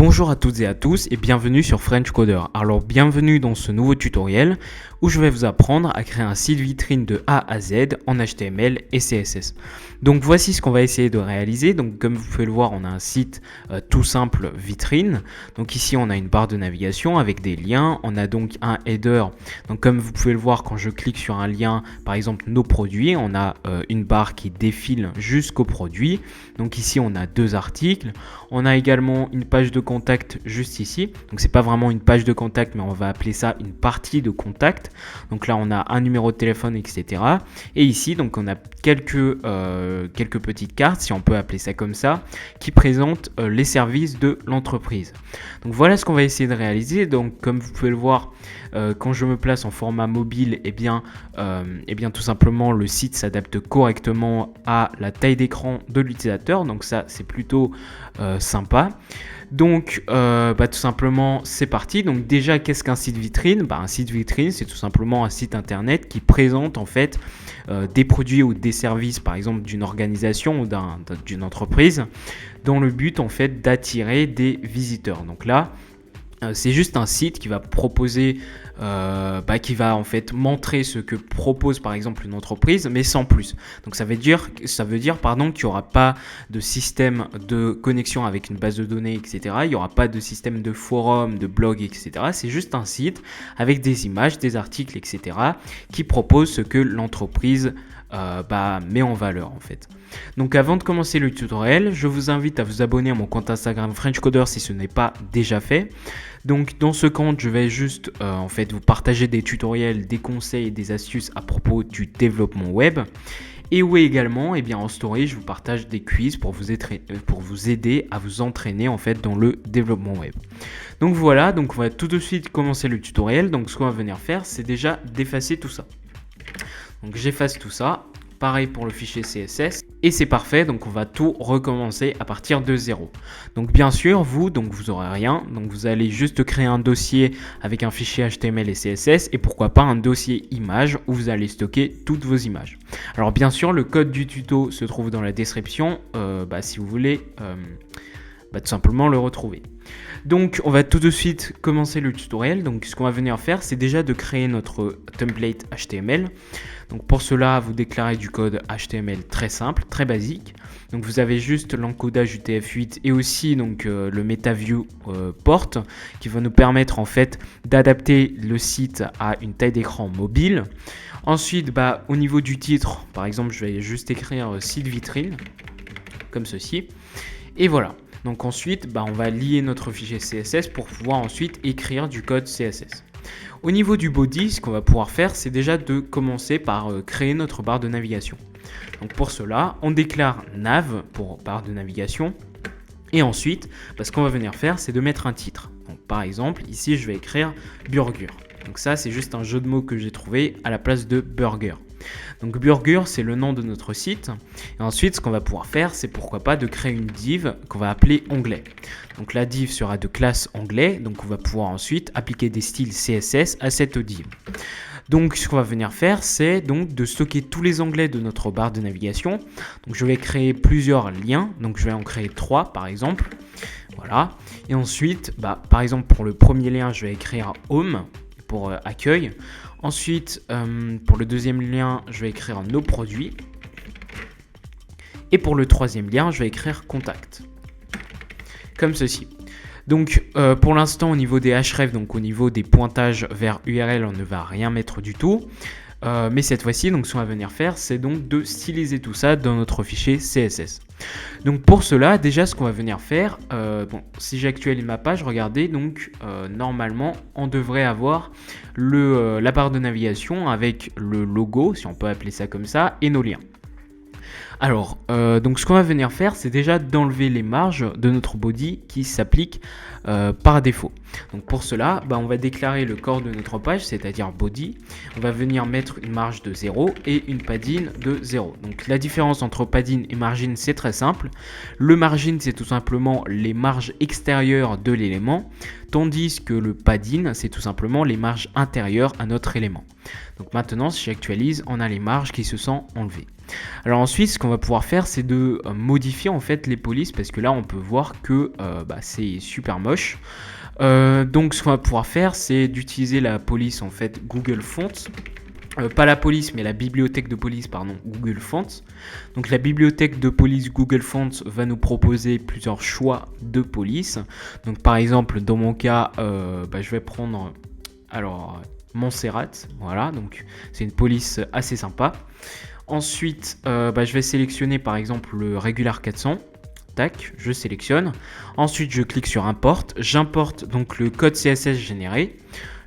Bonjour à toutes et à tous et bienvenue sur French Coder. Alors bienvenue dans ce nouveau tutoriel où je vais vous apprendre à créer un site vitrine de A à Z en HTML et CSS. Donc voici ce qu'on va essayer de réaliser. Donc comme vous pouvez le voir, on a un site tout simple vitrine. Donc ici on a une barre de navigation avec des liens. On a donc un header. Donc comme vous pouvez le voir, quand je clique sur un lien, par exemple nos produits, on a une barre qui défile jusqu'aux produits. Donc ici on a deux articles. On a également une page de contact juste ici. Donc c'est pas vraiment une page de contact, mais on va appeler ça une partie de contact. Donc là on a un numéro de téléphone, etc. Et ici donc on a quelques petites cartes, si on peut appeler ça comme ça, qui présentent les services de l'entreprise. Donc voilà ce qu'on va essayer de réaliser. Donc comme vous pouvez le voir, quand je me place en format mobile, et bien tout simplement le site s'adapte correctement à la taille d'écran de l'utilisateur. Donc ça c'est plutôt sympa. Donc tout simplement c'est parti. Donc déjà, qu'est-ce qu'un site vitrine? Un site vitrine, c'est tout simplement un site internet qui présente en fait des produits ou des services, par exemple d'une organisation ou d'une entreprise, dans le but en fait d'attirer des visiteurs. Donc là c'est juste un site qui va proposer, qui va en fait montrer ce que propose par exemple une entreprise, mais sans plus. Donc ça veut dire qu'il n'y aura pas de système de connexion avec une base de données, etc. Il n'y aura pas de système de forum, de blog, etc. C'est juste un site avec des images, des articles, etc. qui propose ce que l'entreprise met en valeur en fait. Donc avant de commencer le tutoriel, je vous invite à vous abonner à mon compte Instagram French Coder si ce n'est pas déjà fait. Donc dans ce compte, je vais juste vous partager des tutoriels, des conseils et des astuces à propos du développement web. Et où également, en story, je vous partage des quiz pour vous aider à vous entraîner en fait dans le développement web. Donc voilà, donc on va tout de suite commencer le tutoriel. Donc ce qu'on va venir faire, c'est déjà d'effacer tout ça. Donc j'efface tout ça. Pareil pour le fichier CSS et c'est parfait. Donc on va tout recommencer à partir de 0. Donc bien sûr vous aurez rien. Donc vous allez juste créer un dossier avec un fichier HTML et CSS et pourquoi pas un dossier image où vous allez stocker toutes vos images. Alors bien sûr le code du tuto se trouve dans la description si vous voulez tout simplement le retrouver. Donc on va tout de suite commencer le tutoriel. Donc ce qu'on va venir faire, c'est déjà de créer notre template HTML. Donc pour cela, vous déclarez du code HTML très simple, très basique. Donc vous avez juste l'encodage UTF-8 et aussi le MetaView port qui va nous permettre en fait d'adapter le site à une taille d'écran mobile. Ensuite, au niveau du titre, par exemple, je vais juste écrire site vitrine comme ceci. Et voilà. Donc ensuite, on va lier notre fichier CSS pour pouvoir ensuite écrire du code CSS. Au niveau du body, ce qu'on va pouvoir faire, c'est déjà de commencer par créer notre barre de navigation. Donc pour cela, on déclare nav pour barre de navigation. Et ensuite, ce qu'on va venir faire, c'est de mettre un titre. Donc par exemple, ici, je vais écrire burger. Donc ça, c'est juste un jeu de mots que j'ai trouvé à la place de burger. Donc burger, c'est le nom de notre site. Et ensuite, ce qu'on va pouvoir faire, c'est pourquoi pas de créer une div qu'on va appeler onglet. Donc la div sera de classe onglet. Donc on va pouvoir ensuite appliquer des styles CSS à cette div. Donc ce qu'on va venir faire, c'est donc de stocker tous les onglets de notre barre de navigation. Donc je vais créer plusieurs liens. Donc je vais en créer 3 par exemple. Voilà. Et ensuite, par exemple pour le premier lien, je vais écrire home pour accueil. Ensuite, pour le deuxième lien, je vais écrire nos produits. Et pour le troisième lien, je vais écrire contact. Comme ceci. Donc, pour l'instant, au niveau des href, donc au niveau des pointages vers URL, on ne va rien mettre du tout. Mais cette fois-ci, ce qu'on va venir faire, c'est donc de styliser tout ça dans notre fichier CSS. Donc pour cela, déjà ce qu'on va venir faire, si j'actualise ma page, regardez, normalement on devrait avoir la barre de navigation avec le logo, si on peut appeler ça comme ça, et nos liens. Alors, ce qu'on va venir faire, c'est déjà d'enlever les marges de notre body qui s'appliquent par défaut. Donc pour cela, on va déclarer le corps de notre page, c'est-à-dire body. On va venir mettre une marge de 0 et une padding de 0. Donc la différence entre padding et margin, c'est très simple. Le margin, c'est tout simplement les marges extérieures de l'élément, tandis que le padding, c'est tout simplement les marges intérieures à notre élément. Donc maintenant, si j'actualise, on a les marges qui se sont enlevées. Alors ensuite, ce qu'on va pouvoir faire, c'est de modifier en fait les polices, parce que là, on peut voir que c'est super moche. Donc ce qu'on va pouvoir faire, c'est d'utiliser la police en fait Google Fonts. Pas la police, mais la bibliothèque de police, pardon, Google Fonts. Donc la bibliothèque de police Google Fonts va nous proposer plusieurs choix de police. Donc par exemple, dans mon cas, je vais prendre Montserrat. Voilà, donc c'est une police assez sympa. Ensuite, je vais sélectionner par exemple le Regular 400. Tac, je sélectionne. Ensuite, je clique sur Import. J'importe donc le code CSS généré.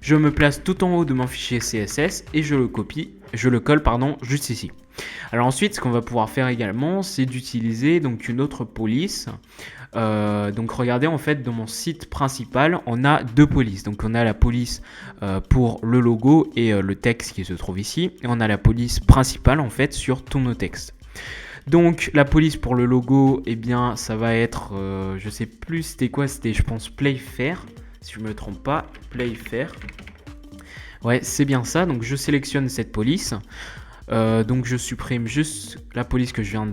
Je me place tout en haut de mon fichier CSS et je le colle juste ici. Alors ensuite, ce qu'on va pouvoir faire également, c'est d'utiliser donc une autre police. Donc regardez, en fait, dans mon site principal, on a deux polices. Donc on a la police pour le logo et le texte qui se trouve ici. Et on a la police principale en fait sur tous nos textes. Donc la police pour le logo, eh bien ça va être, je sais plus c'était quoi, c'était je pense Playfair, si je me trompe pas, Playfair. Ouais, c'est bien ça, donc je sélectionne cette police. Donc je supprime juste la police que je viens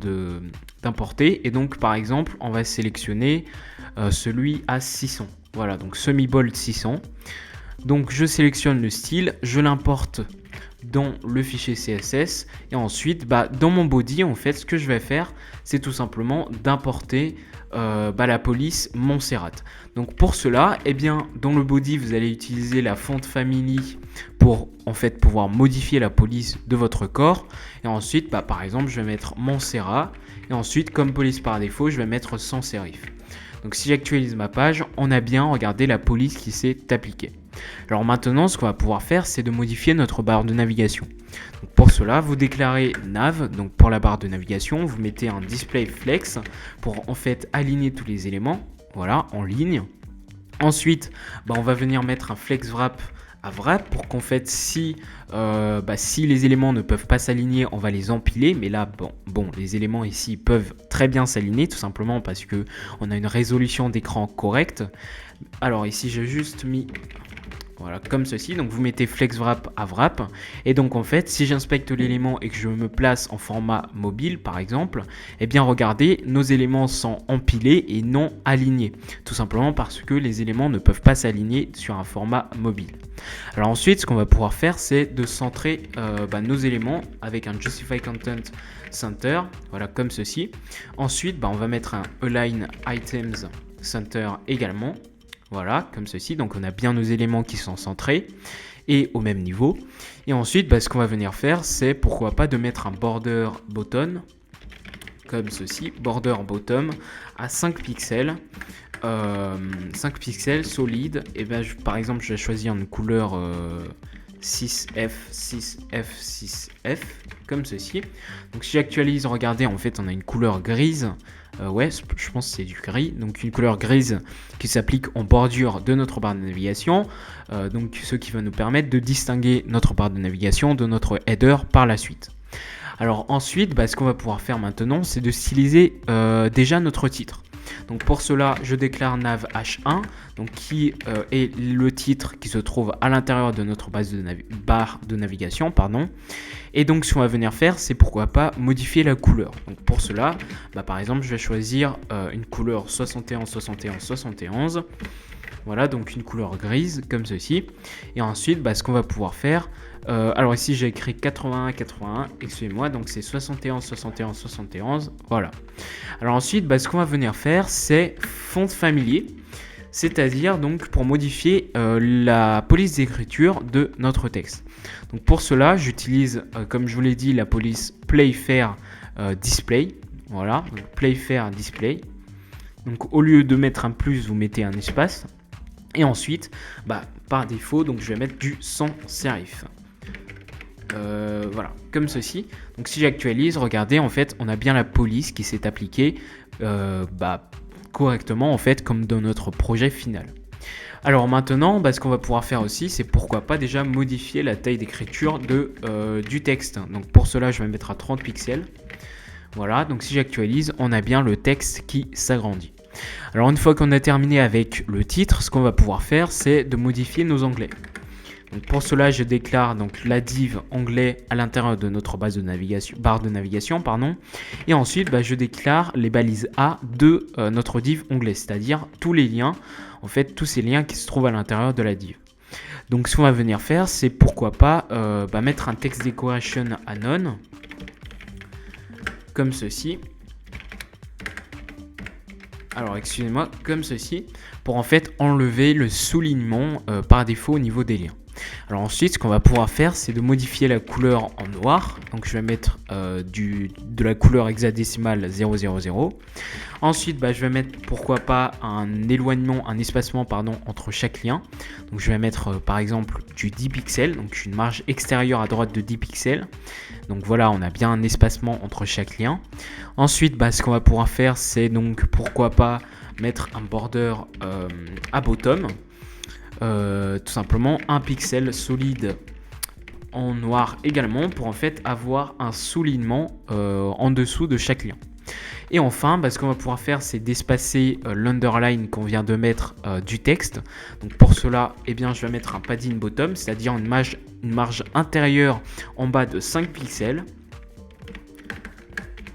d'importer. Et donc par exemple, on va sélectionner celui à 600. Voilà, donc semi-bold 600. Donc je sélectionne le style, je l'importe dans le fichier CSS et ensuite dans mon body en fait ce que je vais faire c'est tout simplement d'importer la police Montserrat. Donc pour cela dans le body vous allez utiliser la font family pour en fait pouvoir modifier la police de votre corps et ensuite par exemple je vais mettre Montserrat et ensuite comme police par défaut je vais mettre sans serif. Donc si j'actualise ma page, on a bien regardé la police qui s'est appliquée. Alors maintenant, ce qu'on va pouvoir faire, c'est de modifier notre barre de navigation. Donc pour cela, vous déclarez nav, donc pour la barre de navigation, vous mettez un display flex pour en fait aligner tous les éléments, voilà, en ligne. Ensuite, on va venir mettre un flex wrap à wrap pour qu'en fait si les éléments ne peuvent pas s'aligner, on va les empiler. Mais là, les éléments ici peuvent très bien s'aligner tout simplement parce que on a une résolution d'écran correcte. Alors ici, j'ai juste mis voilà, comme ceci. Donc vous mettez flex wrap à wrap. Et donc en fait, si j'inspecte l'élément et que je me place en format mobile par exemple, regardez, nos éléments sont empilés et non alignés. Tout simplement parce que les éléments ne peuvent pas s'aligner sur un format mobile. Alors ensuite, ce qu'on va pouvoir faire, c'est de centrer nos éléments avec un Justify Content Center, voilà, comme ceci. Ensuite, on va mettre un Align Items Center également. Voilà, comme ceci. Donc on a bien nos éléments qui sont centrés et au même niveau. Et ensuite, ce qu'on va venir faire, c'est pourquoi pas de mettre un border bottom, comme ceci, border bottom à 5 pixels. 5 pixels solide. Et par exemple, je vais choisir une couleur 6F, 6F, 6F, comme ceci. Donc si j'actualise, regardez, en fait, on a une couleur grise. Je pense que c'est du gris, donc une couleur grise qui s'applique en bordure de notre barre de navigation, donc ce qui va nous permettre de distinguer notre barre de navigation de notre header par la suite. Alors ensuite, ce qu'on va pouvoir faire maintenant, c'est de styliser déjà notre titre. Donc pour cela, je déclare nav h1, donc qui est le titre qui se trouve à l'intérieur de notre barre de navigation, pardon. Et donc ce qu'on va venir faire, c'est pourquoi pas modifier la couleur. Donc pour cela, par exemple, je vais choisir une couleur 71, 71, 71. Voilà, donc une couleur grise comme ceci. Et ensuite, ce qu'on va pouvoir faire, alors ici j'ai écrit 81, 81, excusez-moi, donc c'est 71, 71, 71, voilà. Alors ensuite, ce qu'on va venir faire, c'est font familier, c'est-à-dire donc pour modifier la police d'écriture de notre texte. Donc pour cela, j'utilise, comme je vous l'ai dit, la police Playfair Display, voilà, donc Playfair Display. Donc au lieu de mettre un plus, vous mettez un espace. Et ensuite, par défaut, donc je vais mettre du sans serif. Voilà, comme ceci. Donc si j'actualise, regardez, en fait, on a bien la police qui s'est appliquée correctement, en fait, comme dans notre projet final. Alors maintenant, ce qu'on va pouvoir faire aussi, c'est pourquoi pas déjà modifier la taille d'écriture du texte. Donc pour cela, je vais mettre à 30 pixels. Voilà, donc si j'actualise, on a bien le texte qui s'agrandit. Alors une fois qu'on a terminé avec le titre, ce qu'on va pouvoir faire, c'est de modifier nos onglets. Donc pour cela, je déclare donc la div anglais à l'intérieur de notre barre de navigation, pardon. Et ensuite, je déclare les balises A de notre div anglais, c'est-à-dire tous les liens, en fait, tous ces liens qui se trouvent à l'intérieur de la div. Donc ce qu'on va venir faire, c'est pourquoi pas mettre un text decoration anon, comme ceci. Alors excusez-moi, comme ceci, pour en fait enlever le soulignement par défaut au niveau des liens. Alors ensuite, ce qu'on va pouvoir faire, c'est de modifier la couleur en noir. Donc je vais mettre de la couleur hexadécimale 000. Ensuite, je vais mettre pourquoi pas un éloignement, un espacement entre chaque lien. Donc je vais mettre par exemple du 10 pixels, donc une marge extérieure à droite de 10 pixels. Donc voilà, on a bien un espacement entre chaque lien. Ensuite, ce qu'on va pouvoir faire, c'est donc pourquoi pas mettre un border à bottom. Tout simplement un pixel solide en noir également pour en fait avoir un soulignement en dessous de chaque lien. Et enfin, ce qu'on va pouvoir faire, c'est d'espacer l'underline qu'on vient de mettre du texte. Donc pour cela, je vais mettre un padding bottom, c'est-à-dire une marge intérieure en bas de 5 pixels,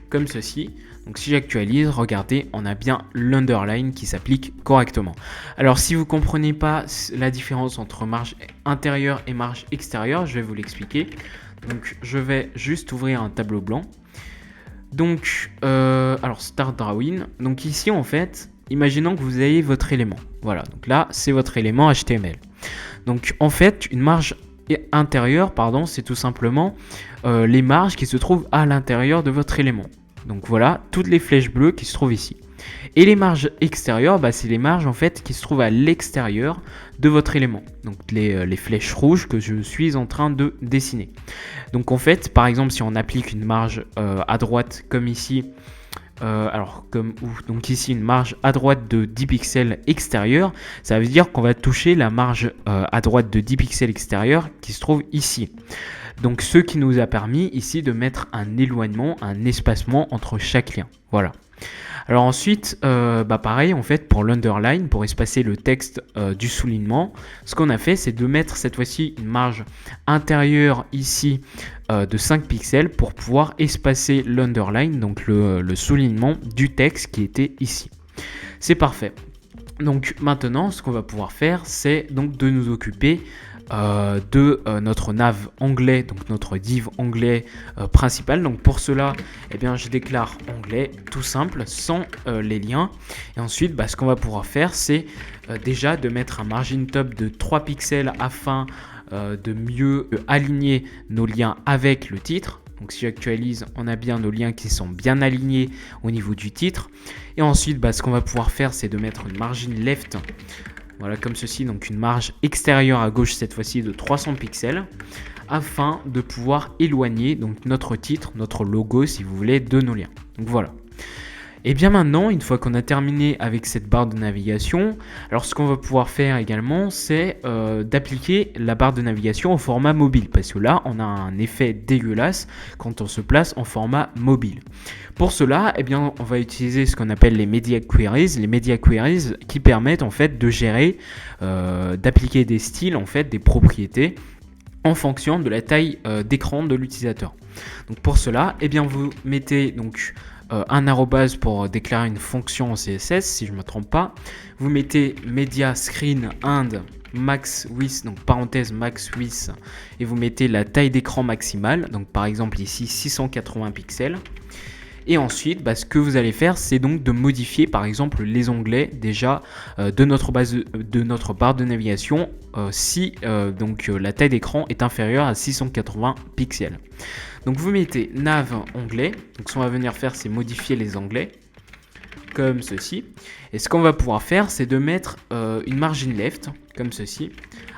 comme ceci. Donc si j'actualise, regardez, on a bien l'underline qui s'applique correctement. Alors si vous ne comprenez pas la différence entre marge intérieure et marge extérieure, je vais vous l'expliquer. Donc je vais juste ouvrir un tableau blanc. Donc, alors Start Drawing. Donc ici en fait, imaginons que vous ayez votre élément. Voilà, donc là c'est votre élément HTML. Donc en fait, une marge intérieure, c'est tout simplement les marges qui se trouvent à l'intérieur de votre élément. Donc voilà, toutes les flèches bleues qui se trouvent ici. Et les marges extérieures, c'est les marges en fait qui se trouvent à l'extérieur de votre élément. Donc les flèches rouges que je suis en train de dessiner. Donc en fait, par exemple, si on applique une marge à droite comme ici, donc ici une marge à droite de 10 pixels extérieur, ça veut dire qu'on va toucher la marge à droite de 10 pixels extérieur qui se trouve ici. Donc ce qui nous a permis ici de mettre un éloignement, un espacement entre chaque lien. Voilà. Alors ensuite, pareil en fait pour l'underline, pour espacer le texte du soulignement, ce qu'on a fait c'est de mettre cette fois-ci une marge intérieure ici de 5 pixels pour pouvoir espacer l'underline, donc le soulignement du texte qui était ici. C'est parfait. Donc maintenant, ce qu'on va pouvoir faire, c'est donc de nous occuper de notre nav anglais, donc notre div anglais principal. Donc pour cela, je déclare anglais tout simple, sans les liens. Et ensuite, ce qu'on va pouvoir faire, c'est déjà de mettre un margin top de 3 pixels afin de mieux aligner nos liens avec le titre. Donc si j'actualise, on a bien nos liens qui sont bien alignés au niveau du titre. Et ensuite, ce qu'on va pouvoir faire, c'est de mettre une margin left. Voilà, comme ceci, donc une marge extérieure à gauche cette fois-ci de 300 pixels afin de pouvoir éloigner donc notre titre, notre logo si vous voulez, de nos liens. Donc voilà. Et bien maintenant, une fois qu'on a terminé avec cette barre de navigation, alors ce qu'on va pouvoir faire également, c'est d'appliquer la barre de navigation au format mobile. Parce que là, on a un effet dégueulasse quand on se place en format mobile. Pour cela, on va utiliser ce qu'on appelle les Media Queries. Les Media Queries qui permettent en fait de gérer, d'appliquer des styles, en fait, des propriétés en fonction de la taille d'écran de l'utilisateur. Donc pour cela, vous mettez donc un arrobase pour déclarer une fonction en CSS, si je ne me trompe pas. Vous mettez media screen and max width, donc parenthèse max width, et vous mettez la taille d'écran maximale, donc par exemple ici 680 pixels. Et ensuite, ce que vous allez faire, c'est donc de modifier par exemple les onglets déjà de notre barre de navigation si la taille d'écran est inférieure à 680 pixels. Donc vous mettez nav onglet. Donc ce qu'on va venir faire, c'est modifier les onglets comme ceci. Et ce qu'on va pouvoir faire, c'est de mettre une margin left comme ceci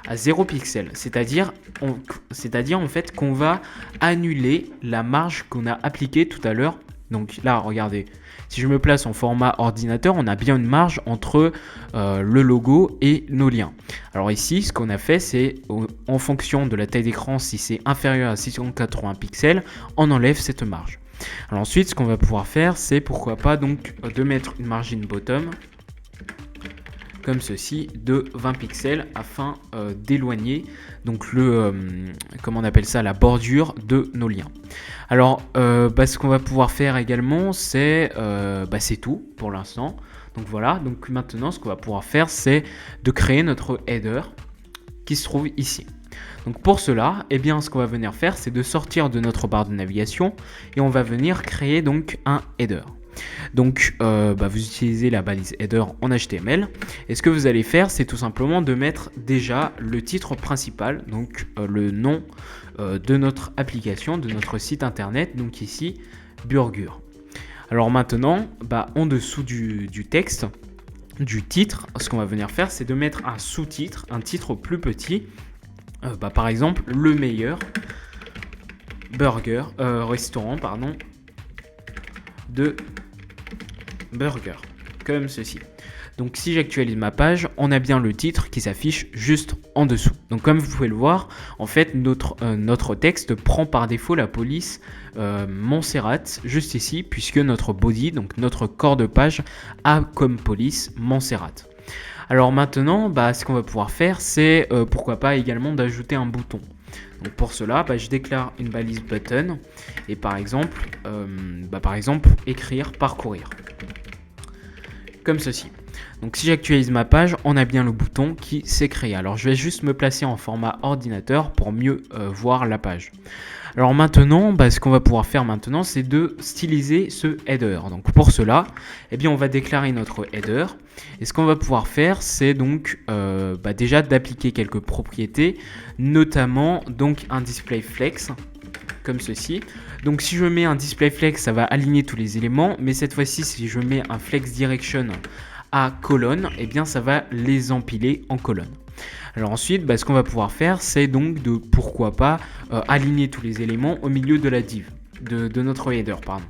à 0 pixels. C'est-à-dire en fait qu'on va annuler la marge qu'on a appliquée tout à l'heure. Donc là, regardez, si je me place en format ordinateur, on a bien une marge entre le logo et nos liens. Alors ici, ce qu'on a fait, c'est en fonction de la taille d'écran, si c'est inférieur à 680 pixels, on enlève cette marge. Alors ensuite, ce qu'on va pouvoir faire, c'est pourquoi pas donc de mettre une margin bottom comme ceci, de 20 pixels afin d'éloigner donc comment on appelle ça, la bordure de nos liens. Alors, ce qu'on va pouvoir faire également, c'est tout pour l'instant. Donc voilà, donc maintenant ce qu'on va pouvoir faire, c'est de créer notre header qui se trouve ici. Donc pour cela, ce qu'on va venir faire, c'est de sortir de notre barre de navigation et on va venir créer donc un header. Donc vous utilisez la balise header en HTML et ce que vous allez faire, c'est tout simplement de mettre déjà le titre principal, donc le nom de notre application, de notre site internet, donc ici Burgur. Alors maintenant, en dessous du texte, du titre, ce qu'on va venir faire, c'est de mettre un sous-titre, un titre plus petit. Par exemple, le meilleur restaurant de burger, comme ceci. Donc si j'actualise ma page, on a bien le titre qui s'affiche juste en dessous. Donc comme vous pouvez le voir, en fait notre texte prend par défaut la police Montserrat juste ici, puisque notre body, donc notre corps de page, a comme police Montserrat. Alors maintenant, ce qu'on va pouvoir faire, c'est pourquoi pas également d'ajouter un bouton. Donc pour cela, je déclare une balise button et par exemple écrire parcourir. Comme ceci. Donc si j'actualise ma page, on a bien le bouton qui s'est créé. Alors je vais juste me placer en format ordinateur pour mieux voir la page. Alors maintenant, ce qu'on va pouvoir faire maintenant, c'est de styliser ce header. Donc pour cela, on va déclarer notre header. Et ce qu'on va pouvoir faire, c'est donc déjà d'appliquer quelques propriétés, notamment donc un display flex, comme ceci. Donc si je mets un display flex, ça va aligner tous les éléments, mais cette fois-ci, si je mets un flex direction à colonne, ça va les empiler en colonne. Alors ensuite, ce qu'on va pouvoir faire, c'est donc de, pourquoi pas, aligner tous les éléments au milieu de la div, de notre header, pardon.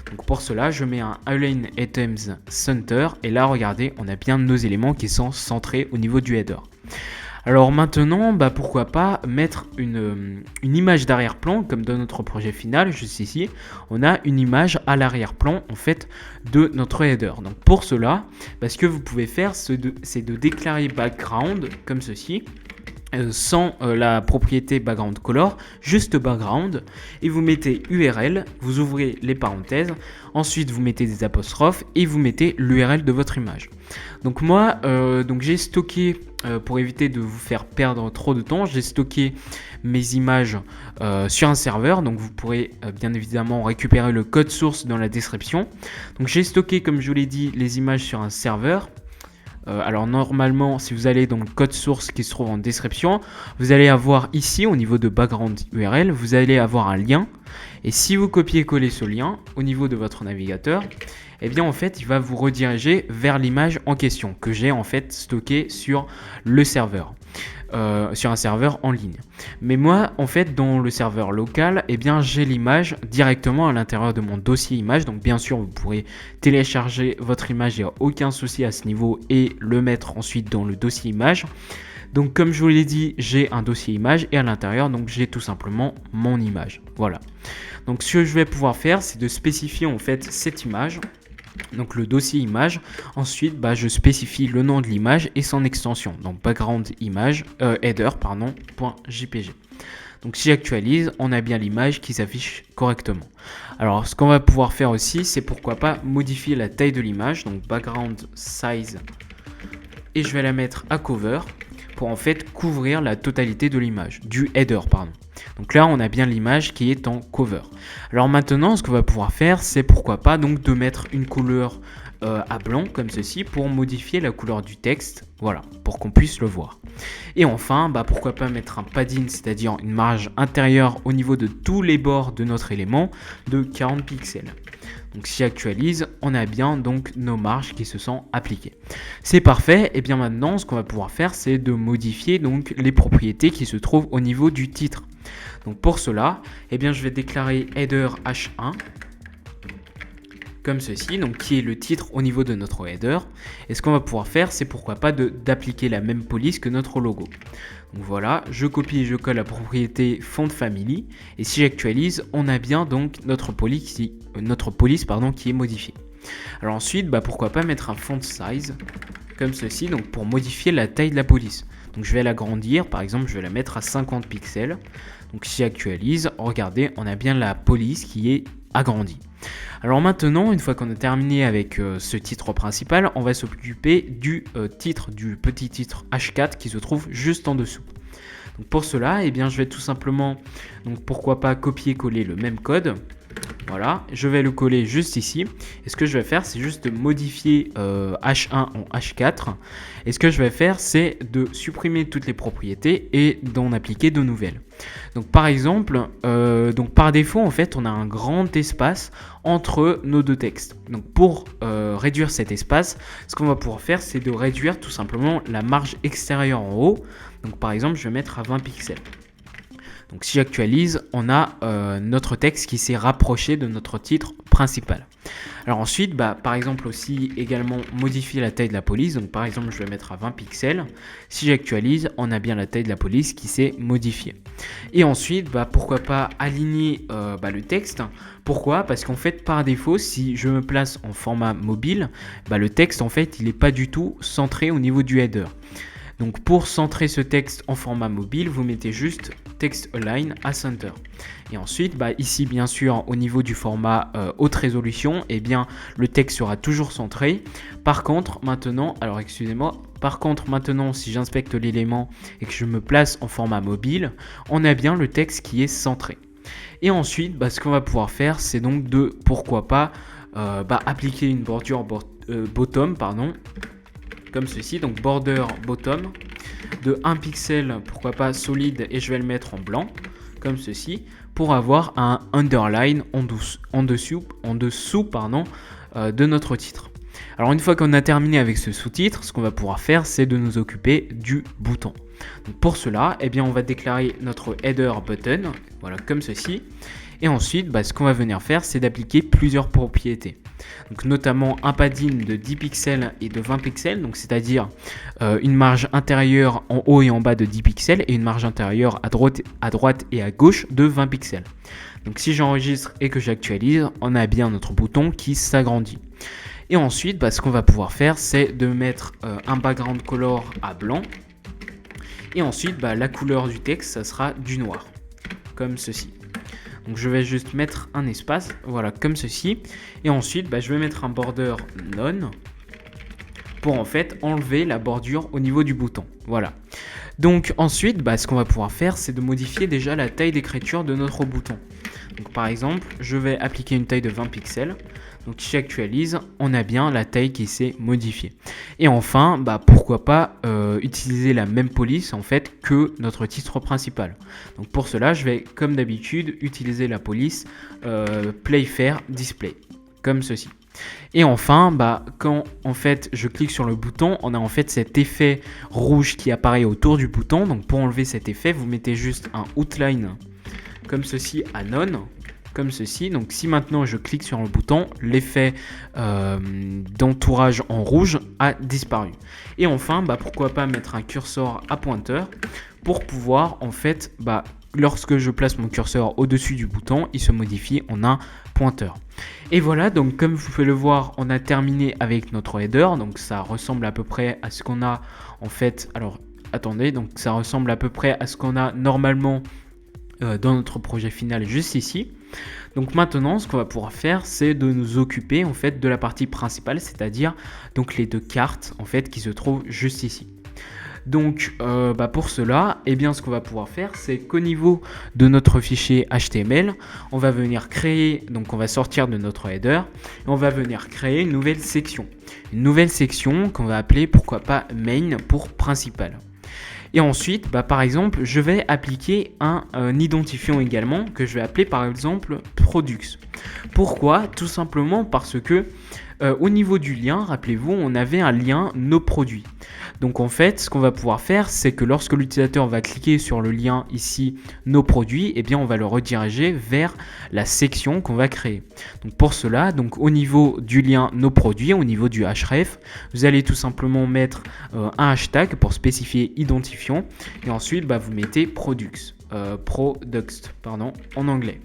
Donc pour cela, je mets un Align Items Center, et là, regardez, on a bien nos éléments qui sont centrés au niveau du header. Alors maintenant, pourquoi pas mettre une image d'arrière-plan, comme dans notre projet final, juste ici, on a une image à l'arrière-plan, en fait, de notre header. Donc pour cela, ce que vous pouvez faire, c'est de déclarer background, comme ceci, sans la propriété background color, juste background, et vous mettez URL, vous ouvrez les parenthèses, ensuite vous mettez des apostrophes et vous mettez l'URL de votre image. Donc moi, j'ai stocké, pour éviter de vous faire perdre trop de temps, j'ai stocké mes images sur un serveur, donc vous pourrez bien évidemment récupérer le code source dans la description. Donc j'ai stocké, comme je vous l'ai dit, les images sur un serveur. Alors normalement, si vous allez dans le code source qui se trouve en description, vous allez avoir ici au niveau de background URL, vous allez avoir un lien. Et si vous copiez-collez ce lien au niveau de votre navigateur, en fait, il va vous rediriger vers l'image en question que j'ai en fait stocké sur le serveur. Sur un serveur en ligne. Mais moi, en fait, dans le serveur local, j'ai l'image directement à l'intérieur de mon dossier image. Donc, bien sûr, vous pourrez télécharger votre image, il n'y a aucun souci à ce niveau, et le mettre ensuite dans le dossier image. Donc, comme je vous l'ai dit, j'ai un dossier image et à l'intérieur, donc j'ai tout simplement mon image. Voilà. Donc, ce que je vais pouvoir faire, c'est de spécifier en fait cette image. Donc le dossier image, ensuite je spécifie le nom de l'image et son extension, donc background image .jpg. Donc si j'actualise, on a bien l'image qui s'affiche correctement. Alors ce qu'on va pouvoir faire aussi, c'est pourquoi pas modifier la taille de l'image, donc background size, et je vais la mettre à cover pour en fait couvrir la totalité de l'image, du header pardon. Donc là, on a bien l'image qui est en cover. Alors maintenant, ce qu'on va pouvoir faire, c'est pourquoi pas donc de mettre une couleur à blanc comme ceci pour modifier la couleur du texte, voilà, pour qu'on puisse le voir. Et enfin, pourquoi pas mettre un padding, c'est-à-dire une marge intérieure au niveau de tous les bords de notre élément de 40 pixels. Donc si j'actualise, on a bien donc nos marges qui se sont appliquées. C'est parfait. Et bien maintenant, ce qu'on va pouvoir faire, c'est de modifier donc les propriétés qui se trouvent au niveau du titre. Donc pour cela, je vais déclarer header h1 comme ceci, donc qui est le titre au niveau de notre header. Et ce qu'on va pouvoir faire, c'est pourquoi pas d'appliquer la même police que notre logo. Donc voilà, je copie et je colle la propriété font family. Et si j'actualise, on a bien donc notre police qui est modifiée. Alors ensuite, pourquoi pas mettre un font size comme ceci, donc pour modifier la taille de la police. Donc je vais l'agrandir, par exemple je vais la mettre à 50 pixels. Donc si j'actualise, regardez, on a bien la police qui est agrandie. Alors maintenant, une fois qu'on a terminé avec ce titre principal, on va s'occuper du petit titre H4 qui se trouve juste en dessous. Donc pour cela, je vais tout simplement, pourquoi pas copier-coller le même code. Voilà, je vais le coller juste ici. Et ce que je vais faire, c'est juste de modifier H1 en H4. Et ce que je vais faire, c'est de supprimer toutes les propriétés et d'en appliquer de nouvelles. Donc par exemple, par défaut, en fait, on a un grand espace entre nos deux textes. Donc pour réduire cet espace, ce qu'on va pouvoir faire, c'est de réduire tout simplement la marge extérieure en haut. Donc par exemple, je vais mettre à 20 pixels. Donc si j'actualise, on a notre texte qui s'est rapproché de notre titre principal. Alors ensuite, par exemple aussi également modifier la taille de la police. Donc par exemple, je vais mettre à 20 pixels. Si j'actualise, on a bien la taille de la police qui s'est modifiée. Et ensuite, pourquoi pas aligner le texte. Pourquoi ? Parce qu'en fait, par défaut, si je me place en format mobile, le texte en fait, il n'est pas du tout centré au niveau du header. Donc pour centrer ce texte en format mobile, vous mettez juste text align à center. Et ensuite, ici bien sûr au niveau du format haute résolution, le texte sera toujours centré. Par contre maintenant, si j'inspecte l'élément et que je me place en format mobile, on a bien le texte qui est centré. Et ensuite, ce qu'on va pouvoir faire, c'est donc de, pourquoi pas, appliquer une bordure bottom, comme ceci, donc border bottom de 1 pixel, pourquoi pas solide, et je vais le mettre en blanc, comme ceci, pour avoir un underline en dessous de notre titre. Alors une fois qu'on a terminé avec ce sous-titre, ce qu'on va pouvoir faire, c'est de nous occuper du bouton. Donc pour cela, on va déclarer notre header button, voilà, comme ceci. Et ensuite, ce qu'on va venir faire, c'est d'appliquer plusieurs propriétés. Donc notamment un padding de 10 pixels et de 20 pixels, donc c'est-à-dire une marge intérieure en haut et en bas de 10 pixels et une marge intérieure à droite et à gauche de 20 pixels. Donc si j'enregistre et que j'actualise, on a bien notre bouton qui s'agrandit. Et ensuite, ce qu'on va pouvoir faire, c'est de mettre un background color à blanc. Et ensuite, la couleur du texte, ça sera du noir, comme ceci. Donc je vais juste mettre un espace, voilà, comme ceci. Et ensuite, je vais mettre un border none pour en fait enlever la bordure au niveau du bouton. Voilà. Donc ensuite, ce qu'on va pouvoir faire, c'est de modifier déjà la taille d'écriture de notre bouton. Donc par exemple, je vais appliquer une taille de 20 pixels. Donc si j'actualise, on a bien la taille qui s'est modifiée. Et enfin, pourquoi pas utiliser la même police en fait que notre titre principal. Donc pour cela, je vais comme d'habitude utiliser la police playfair display, comme ceci. Et enfin, quand en fait je clique sur le bouton, on a en fait cet effet rouge qui apparaît autour du bouton. Donc pour enlever cet effet, vous mettez juste un outline comme ceci à none. Comme ceci, donc si maintenant je clique sur le bouton, l'effet d'entourage en rouge a disparu. Et enfin, pourquoi pas mettre un curseur à pointeur pour pouvoir en fait, lorsque je place mon curseur au-dessus du bouton, il se modifie en un pointeur. Et voilà, donc comme vous pouvez le voir, on a terminé avec notre header, donc ça ressemble à peu près à ce qu'on a en fait, alors attendez, donc ça ressemble à peu près à ce qu'on a normalement dans notre projet final juste ici. Donc maintenant, ce qu'on va pouvoir faire, c'est de nous occuper en fait de la partie principale, c'est-à-dire donc les deux cartes en fait qui se trouvent juste ici. Donc pour cela, ce qu'on va pouvoir faire, c'est qu'au niveau de notre fichier HTML, on va venir créer, donc on va sortir de notre header et on va venir créer une nouvelle section. Une nouvelle section qu'on va appeler pourquoi pas main pour principal. Et ensuite, par exemple, je vais appliquer un identifiant également que je vais appeler par exemple Products. Pourquoi ? Tout simplement parce que au niveau du lien, rappelez-vous, on avait un lien nos produits. Donc en fait, ce qu'on va pouvoir faire, c'est que lorsque l'utilisateur va cliquer sur le lien ici, nos produits, on va le rediriger vers la section qu'on va créer. Donc pour cela, donc au niveau du lien nos produits, au niveau du href, vous allez tout simplement mettre un hashtag pour spécifier identifiant et ensuite vous mettez products en anglais.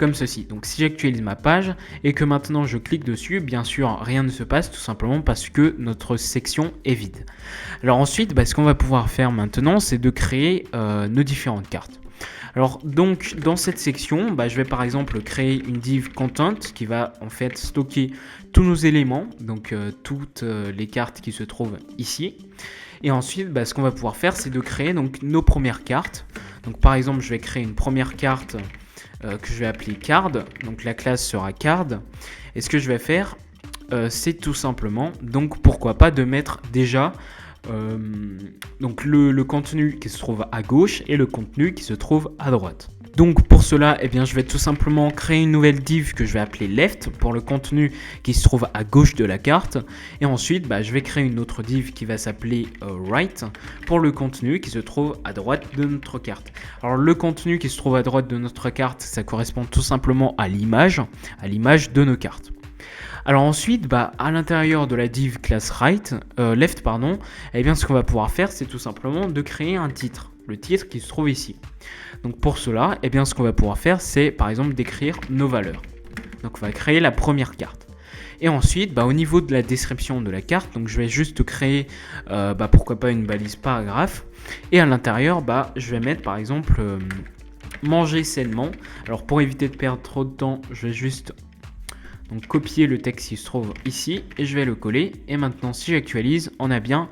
comme ceci. Donc si j'actualise ma page et que maintenant je clique dessus, bien sûr rien ne se passe tout simplement parce que notre section est vide. Alors ensuite, ce qu'on va pouvoir faire maintenant, c'est de créer nos différentes cartes. Alors donc dans cette section, je vais par exemple créer une div content qui va en fait stocker tous nos éléments, donc toutes les cartes qui se trouvent ici. Et ensuite, ce qu'on va pouvoir faire, c'est de créer donc nos premières cartes. Donc par exemple, je vais créer une première carte que je vais appeler card. Donc la classe sera card. Et ce que je vais faire, c'est tout simplement, donc pourquoi pas de mettre déjà donc le contenu qui se trouve à gauche et le contenu qui se trouve à droite. Donc pour cela, je vais tout simplement créer une nouvelle div que je vais appeler left pour le contenu qui se trouve à gauche de la carte. Et ensuite, je vais créer une autre div qui va s'appeler right pour le contenu qui se trouve à droite de notre carte. Alors le contenu qui se trouve à droite de notre carte, ça correspond tout simplement à l'image de nos cartes. Alors ensuite, à l'intérieur de la div class left, ce qu'on va pouvoir faire, c'est tout simplement de créer un titre, le titre qui se trouve ici. Donc pour cela, ce qu'on va pouvoir faire, c'est par exemple d'écrire nos valeurs. Donc on va créer la première carte. Et ensuite, au niveau de la description de la carte, donc je vais juste créer, pourquoi pas une balise paragraphe. Et à l'intérieur, je vais mettre par exemple manger sainement. Alors pour éviter de perdre trop de temps, je vais juste copier le texte qui se trouve ici et je vais le coller. Et maintenant, si j'actualise, on a bien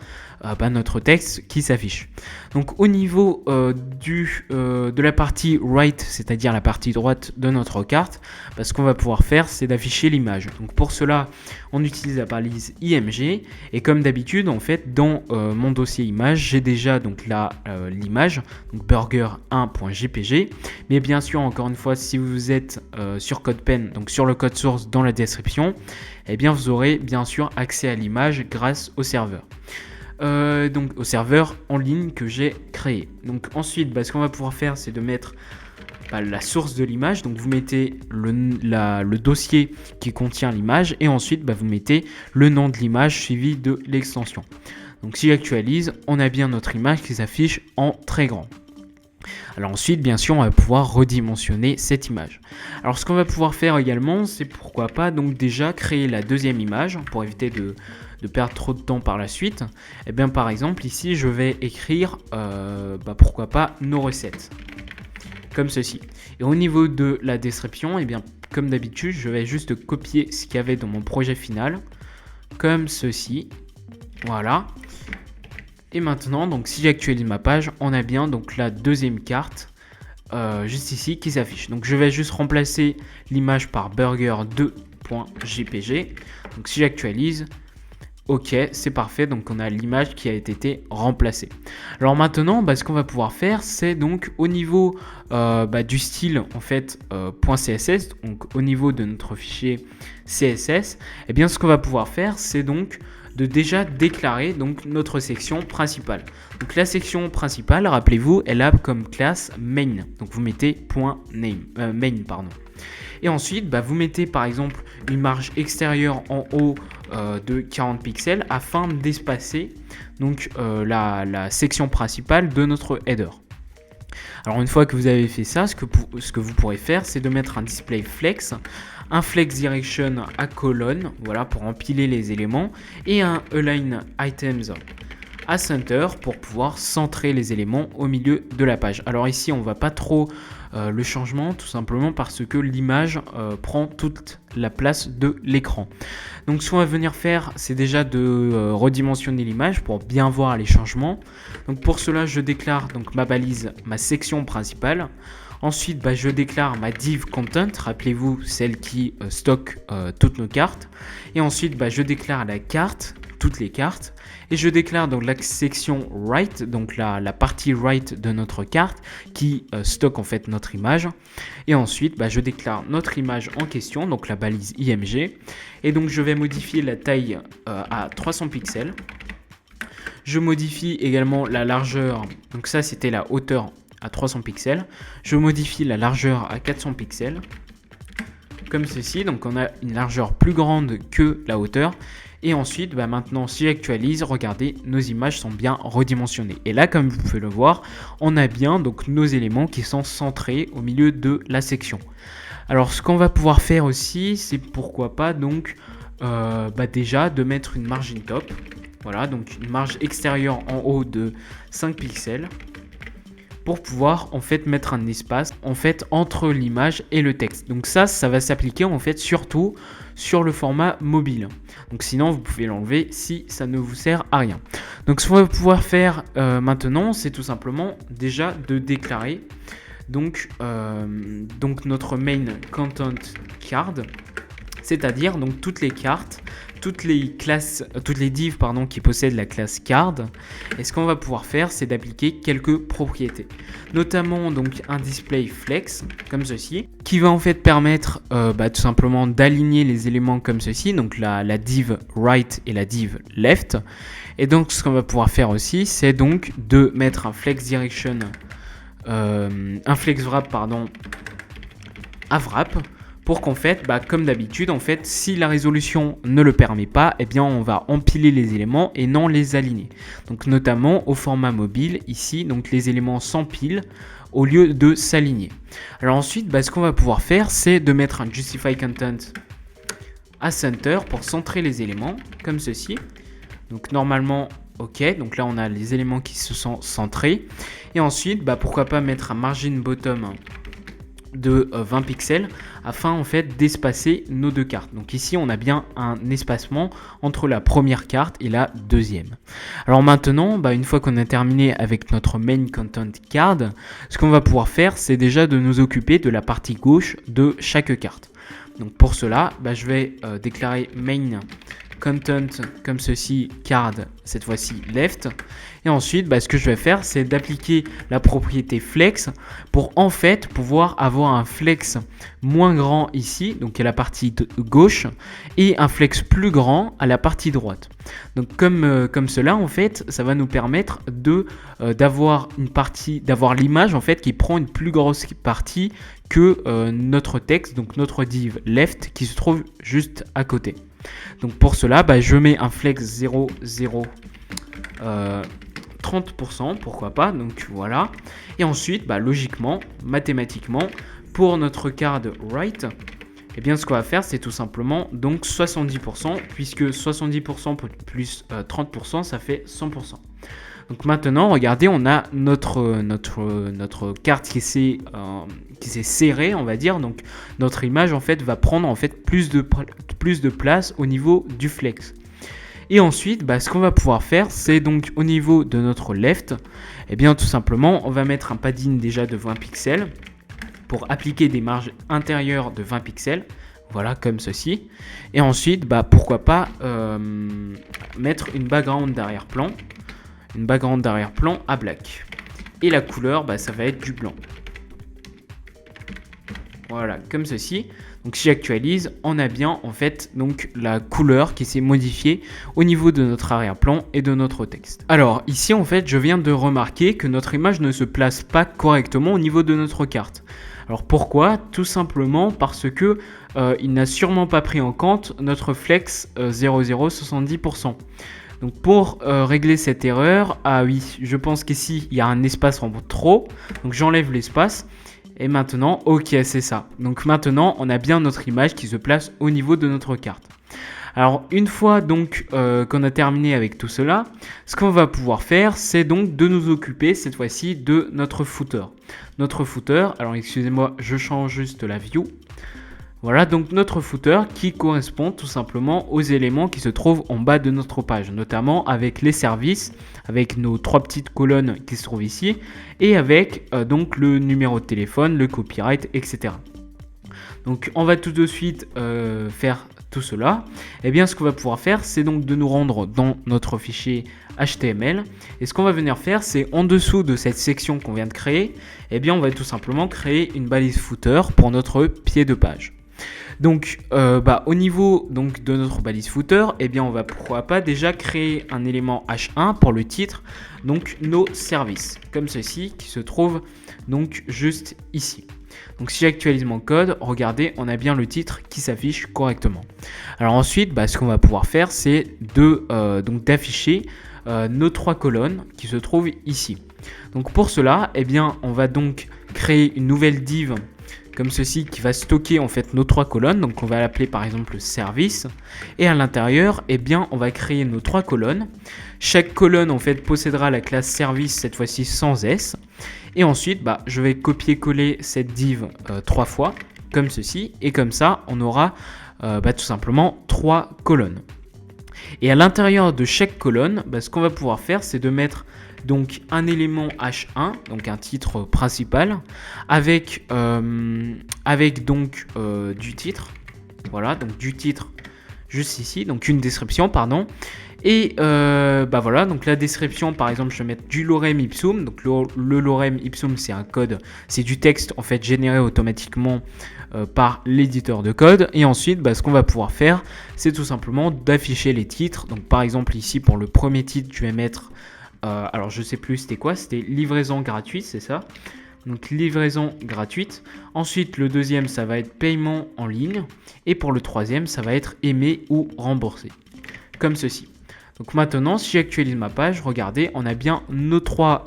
notre texte qui s'affiche. Donc au niveau de la partie right, c'est-à-dire la partie droite de notre carte, ce qu'on va pouvoir faire, c'est d'afficher l'image. Donc pour cela, on utilise la balise img et comme d'habitude, en fait, dans mon dossier image, j'ai déjà donc là l'image, donc burger1.jpg. Mais bien sûr, encore une fois, si vous êtes sur CodePen, donc sur le code source dans la description, vous aurez bien sûr accès à l'image grâce au serveur. Donc au serveur en ligne que j'ai créé. Donc ensuite, ce qu'on va pouvoir faire, c'est de mettre la source de l'image. Donc vous mettez le dossier qui contient l'image et ensuite vous mettez le nom de l'image suivi de l'extension. Donc si j'actualise, on a bien notre image qui s'affiche en très grand. Alors ensuite, bien sûr, on va pouvoir redimensionner cette image. Alors ce qu'on va pouvoir faire également, c'est pourquoi pas donc déjà créer la deuxième image pour éviter de perdre trop de temps par la suite. Par exemple, ici, je vais écrire, pourquoi pas, nos recettes. Comme ceci. Et au niveau de la description, comme d'habitude, je vais juste copier ce qu'il y avait dans mon projet final. Comme ceci. Voilà. Et maintenant, donc si j'actualise ma page, on a bien donc la deuxième carte juste ici qui s'affiche. Donc je vais juste remplacer l'image par burger2.jpg. Donc si j'actualise, ok, c'est parfait. Donc on a l'image qui a été remplacée. Alors maintenant, ce qu'on va pouvoir faire, c'est donc au niveau du style en fait .css, donc au niveau de notre fichier CSS, ce qu'on va pouvoir faire, c'est donc de déjà déclarer donc notre section principale. Donc la section principale, rappelez-vous, elle a comme classe main. Donc vous mettez main. Et ensuite, vous mettez par exemple une marge extérieure en haut de 40 pixels afin d'espacer donc la section principale de notre header. Alors une fois que vous avez fait ça, ce que vous pourrez faire, c'est de mettre un display flex, un flex direction à colonne, voilà, pour empiler les éléments, et un align items à center pour pouvoir centrer les éléments au milieu de la page. Alors ici, on ne va pas trop le changement, tout simplement parce que l'image prend toute la place de l'écran. Donc ce qu'on va venir faire, c'est déjà de redimensionner l'image pour bien voir les changements. Donc pour cela, je déclare donc ma balise, ma section principale. Ensuite, je déclare ma div content, rappelez-vous, celle qui stocke toutes nos cartes. Et ensuite, je déclare la carte, toutes les cartes. Et je déclare donc la section right, donc la partie right de notre carte qui stocke en fait notre image. Et ensuite, je déclare notre image en question, donc la balise img. Et donc, je vais modifier la taille à 300 pixels. Je modifie également la largeur, donc ça c'était la hauteur à 300 pixels. Je modifie la largeur à 400 pixels. Comme ceci, donc on a une largeur plus grande que la hauteur. Et ensuite, maintenant, si j'actualise, regardez, nos images sont bien redimensionnées. Et là, comme vous pouvez le voir, on a bien donc nos éléments qui sont centrés au milieu de la section. Alors ce qu'on va pouvoir faire aussi, c'est pourquoi pas donc déjà de mettre une margin top. Voilà, donc une marge extérieure en haut de 5 pixels pour pouvoir en fait mettre un espace en fait entre l'image et le texte. Donc ça va s'appliquer en fait surtout sur le format mobile. Donc sinon vous pouvez l'enlever si ça ne vous sert à rien. Donc ce qu'on va pouvoir faire maintenant, c'est tout simplement déjà de déclarer donc notre main content card, c'est-à-dire donc toutes les cartes, toutes les divs qui possèdent la classe card. Et ce qu'on va pouvoir faire, c'est d'appliquer quelques propriétés, notamment donc un display flex comme ceci, qui va en fait permettre tout simplement d'aligner les éléments comme ceci, donc la div right et la div left. Et donc ce qu'on va pouvoir faire aussi, c'est donc de mettre un flex direction, un flex wrap à wrap, pour qu'en fait, comme d'habitude, en fait, si la résolution ne le permet pas, eh bien, on va empiler les éléments et non les aligner. Donc, notamment au format mobile, ici, donc les éléments s'empilent au lieu de s'aligner. Alors ensuite, ce qu'on va pouvoir faire, c'est de mettre un justify content à center pour centrer les éléments, comme ceci. Donc, normalement, ok. Donc là, on a les éléments qui se sont centrés. Et ensuite, pourquoi pas mettre un margin bottom de 20 pixels afin en fait d'espacer nos deux cartes. Donc ici on a bien un espacement entre la première carte et la deuxième. Alors maintenant, une fois qu'on a terminé avec notre main content card, ce qu'on va pouvoir faire, c'est déjà de nous occuper de la partie gauche de chaque carte. Donc pour cela, je vais déclarer main content comme ceci, card, cette fois-ci left. Et ensuite, ce que je vais faire, c'est d'appliquer la propriété flex pour en fait pouvoir avoir un flex moins grand ici, donc à la partie gauche, et un flex plus grand à la partie droite. Donc comme cela, en fait, ça va nous permettre d'avoir l'image en fait qui prend une plus grosse partie que notre texte, donc notre div left qui se trouve juste à côté. Donc pour cela, je mets un flex 0,0 30%, pourquoi pas, donc voilà. Et ensuite, logiquement, mathématiquement, pour notre card right, eh bien ce qu'on va faire, c'est tout simplement donc 70%, puisque 70% plus 30%, ça fait 100%. Donc maintenant, regardez, on a notre carte qui s'est serrée, on va dire. Donc notre image en fait va prendre en fait plus de place au niveau du flex. Et ensuite, ce qu'on va pouvoir faire, c'est donc au niveau de notre left, eh bien tout simplement, on va mettre un padding déjà de 20 pixels pour appliquer des marges intérieures de 20 pixels. Voilà, comme ceci. Et ensuite, pourquoi pas mettre une background d'arrière-plan. Une background d'arrière-plan à black. Et la couleur, ça va être du blanc. Voilà, comme ceci. Donc si j'actualise, on a bien en fait donc la couleur qui s'est modifiée au niveau de notre arrière-plan et de notre texte. Alors ici en fait, je viens de remarquer que notre image ne se place pas correctement au niveau de notre carte. Alors pourquoi? Tout simplement parce que il n'a sûrement pas pris en compte notre flex 0,070%. Donc pour régler cette erreur, je pense qu'ici il y a un espace en trop, donc j'enlève l'espace. Et maintenant, ok, c'est ça. Donc maintenant, on a bien notre image qui se place au niveau de notre carte. Alors une fois donc qu'on a terminé avec tout cela, ce qu'on va pouvoir faire, c'est donc de nous occuper cette fois-ci de notre footer. Notre footer, alors excusez-moi, je change juste la view. Voilà donc notre footer qui correspond tout simplement aux éléments qui se trouvent en bas de notre page, notamment avec les services, avec nos 3 petites colonnes qui se trouvent ici, et avec donc le numéro de téléphone, le copyright, etc. Donc on va tout de suite faire tout cela. Et bien ce qu'on va pouvoir faire, c'est donc de nous rendre dans notre fichier HTML. Et ce qu'on va venir faire, c'est en dessous de cette section qu'on vient de créer, et bien on va tout simplement créer une balise footer pour notre pied de page. Donc au niveau donc, de notre balise footer, eh bien on va pourquoi pas déjà créer un élément H1 pour le titre, donc nos services, comme ceci, qui se trouve donc juste ici. Donc si j'actualise mon code, regardez, on a bien le titre qui s'affiche correctement. Alors ensuite, ce qu'on va pouvoir faire, c'est d'afficher nos 3 colonnes qui se trouvent ici. Donc pour cela, eh bien on va donc créer une nouvelle div comme ceci, qui va stocker en fait nos 3 colonnes. Donc on va l'appeler par exemple service. Et à l'intérieur, eh bien, on va créer nos 3 colonnes. Chaque colonne en fait possédera la classe service, cette fois-ci sans S. Et ensuite, je vais copier-coller cette div 3 fois, comme ceci. Et comme ça, on aura tout simplement 3 colonnes. Et à l'intérieur de chaque colonne, ce qu'on va pouvoir faire, c'est de mettre donc un élément H1, donc un titre principal, avec donc du titre. Voilà, donc du titre juste ici, donc une description, pardon. Et voilà, donc la description, par exemple, je vais mettre du lorem ipsum. Donc le lorem ipsum, c'est un code, c'est du texte en fait généré automatiquement par l'éditeur de code. Et ensuite, ce qu'on va pouvoir faire, c'est tout simplement d'afficher les titres. Donc par exemple ici, pour le premier titre, je vais mettre, alors je sais plus c'était quoi, c'était livraison gratuite, c'est ça. Donc livraison gratuite. Ensuite, le deuxième, ça va être paiement en ligne. Et pour le troisième, ça va être aimé ou remboursé. Comme ceci. Donc maintenant, si j'actualise ma page, regardez, on a bien nos trois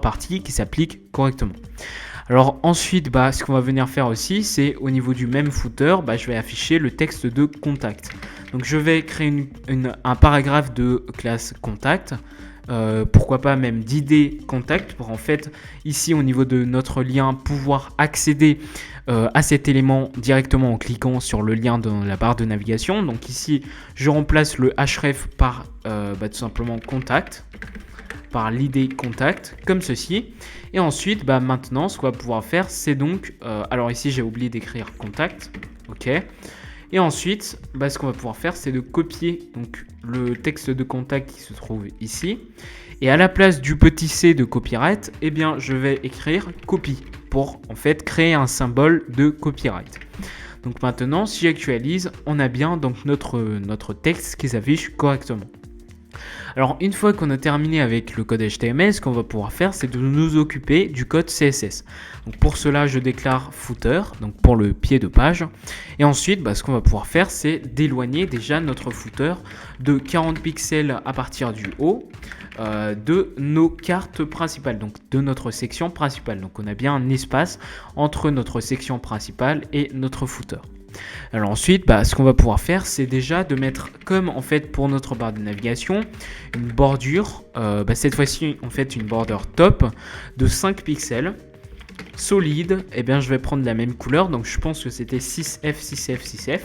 parties qui s'appliquent correctement. Alors ensuite, ce qu'on va venir faire aussi, c'est au niveau du même footer, je vais afficher le texte de contact. Donc je vais créer un paragraphe de classe contact. Pourquoi pas même d'id contact pour en fait ici au niveau de notre lien pouvoir accéder à cet élément directement en cliquant sur le lien dans la barre de navigation. Donc ici je remplace le href par tout simplement contact, par l'id contact comme ceci. Et ensuite maintenant ce qu'on va pouvoir faire c'est donc alors ici j'ai oublié d'écrire contact, ok. Et ensuite, ce qu'on va pouvoir faire, c'est de copier donc, le texte de contact qui se trouve ici. Et à la place du petit c de copyright, eh bien, je vais écrire copy pour en fait créer un symbole de copyright. Donc maintenant, si j'actualise, on a bien donc notre texte qui s'affiche correctement. Alors une fois qu'on a terminé avec le code HTML, ce qu'on va pouvoir faire, c'est de nous occuper du code CSS. Donc pour cela, je déclare footer, donc pour le pied de page. Et ensuite, ce qu'on va pouvoir faire, c'est d'éloigner déjà notre footer de 40 pixels à partir du haut de nos cartes principales, donc de notre section principale. Donc on a bien un espace entre notre section principale et notre footer. Alors ensuite, ce qu'on va pouvoir faire, c'est déjà de mettre, comme en fait pour notre barre de navigation, une bordure, cette fois-ci en fait une border top de 5 pixels, solide. Et bien je vais prendre la même couleur, donc je pense que c'était 6F, 6F, 6F.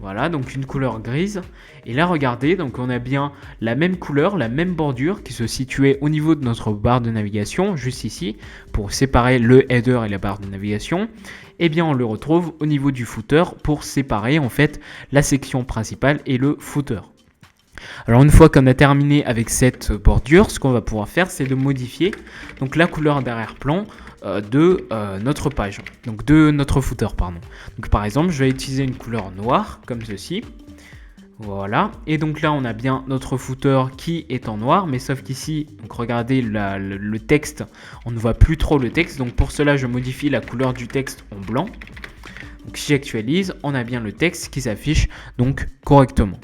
Voilà, donc une couleur grise. Et là, regardez, donc on a bien la même couleur, la même bordure qui se situait au niveau de notre barre de navigation, juste ici, pour séparer le header et la barre de navigation. Et bien, on le retrouve au niveau du footer pour séparer en fait la section principale et le footer. Alors une fois qu'on a terminé avec cette bordure, ce qu'on va pouvoir faire, c'est de modifier donc la couleur d'arrière-plan de notre page, donc de notre footer, pardon. Donc par exemple, je vais utiliser une couleur noire comme ceci. Voilà, et donc là on a bien notre footer qui est en noir, mais sauf qu'ici, donc regardez le texte, on ne voit plus trop le texte, donc pour cela je modifie la couleur du texte en blanc. Donc si j'actualise, on a bien le texte qui s'affiche donc correctement.